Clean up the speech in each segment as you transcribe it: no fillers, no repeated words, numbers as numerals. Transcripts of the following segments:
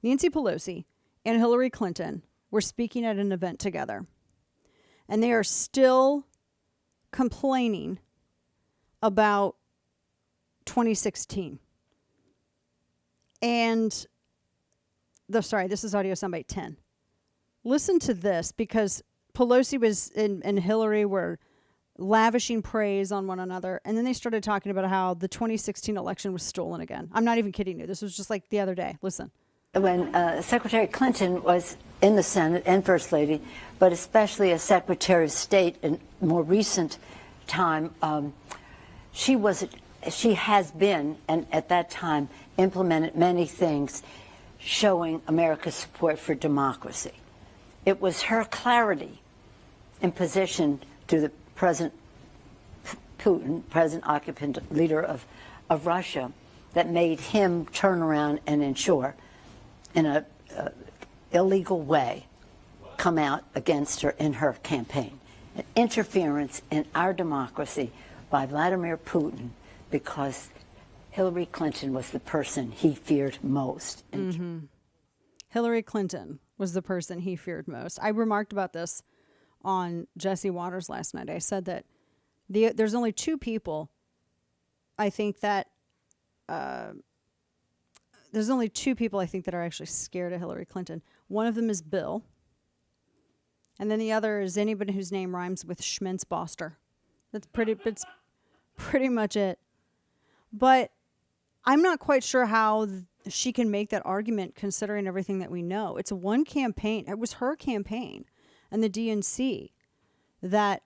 Nancy Pelosi and Hillary Clinton were speaking at an event together. And they are still complaining about 2016. And this is audio soundbite 10. Listen to this, because Pelosi and Hillary were lavishing praise on one another. And then they started talking about how the 2016 election was stolen again. I'm not even kidding you. This was just like the other day. Listen. When Secretary Clinton was in the Senate and First Lady, but especially as Secretary of State in more recent time, she has been, and at that time implemented many things showing America's support for democracy. It was her clarity in position to the President Putin, President occupant leader of Russia, that made him turn around and ensure in a illegal way come out against her in her campaign. An interference in our democracy by Vladimir Putin, because Hillary Clinton was the person he feared most. Hillary Clinton was the person he feared most. I remarked about this on Jesse Waters last night. I said that there's only two people I think that there's only two people I think that are actually scared of Hillary Clinton. One of them is Bill, and then the other is anybody whose name rhymes with Schmintz Boster. It's pretty much it. But I'm not quite sure how she can make that argument, considering everything that we know. It's one campaign. It was her campaign and the DNC that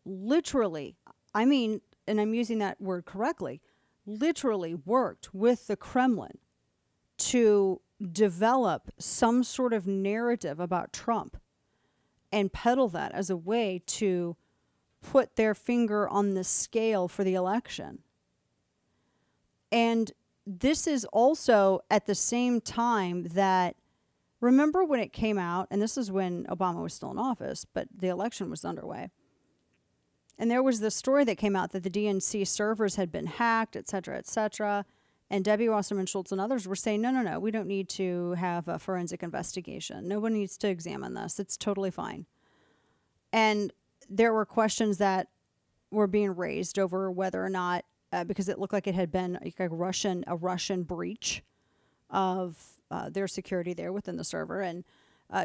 literally, I mean, and I'm using that word correctly, literally worked with the Kremlin to develop some sort of narrative about Trump and peddle that as a way to put their finger on the scale for the election. And this is also at the same time that, remember when it came out, and this is when Obama was still in office, but the election was underway. And there was this story that came out that the DNC servers had been hacked, et cetera, et cetera. And Debbie Wasserman Schultz and others were saying, no, we don't need to have a forensic investigation. No one needs to examine this. It's totally fine. And there were questions that were being raised over whether or not, because it looked like it had been a Russian breach of their security there within the server. And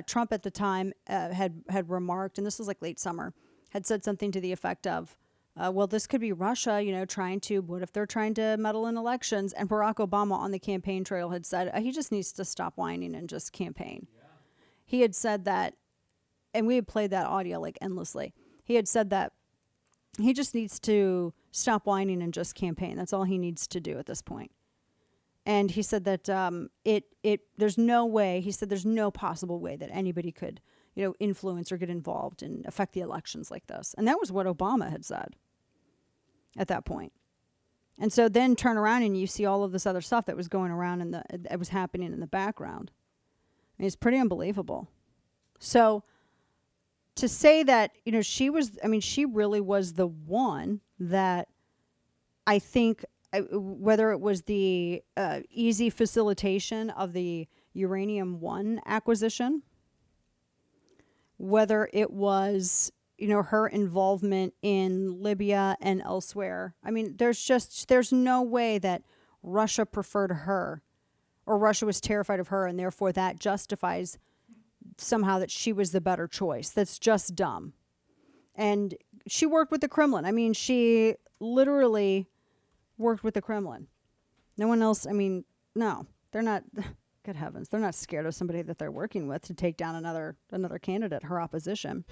Trump at the time had remarked, and this was like late summer, had said something to the effect of, well, this could be Russia, what if they're trying to meddle in elections? And Barack Obama on the campaign trail had said, he just needs to stop whining and just campaign. Yeah. He had said that, and we had played that audio like endlessly. He had said that he just needs to stop whining and just campaign. That's all he needs to do at this point. And he said that there's no way, he said there's no possible way that anybody could, influence or get involved and affect the elections like this. And that was what Obama had said at that point. And so then turn around and you see all of this other stuff that was going around it was happening in the background. I mean, it's pretty unbelievable. So to say that, she really was the one that I think, whether it was the easy facilitation of the Uranium One acquisition, whether it was, her involvement in Libya and elsewhere. I mean, there's no way that Russia preferred her or Russia was terrified of her, and therefore that justifies somehow that she was the better choice. That's just dumb. And she worked with the Kremlin. I mean, she literally worked with the Kremlin. No one else, no, they're not, good heavens, they're not scared of somebody that they're working with to take down another candidate, her opposition.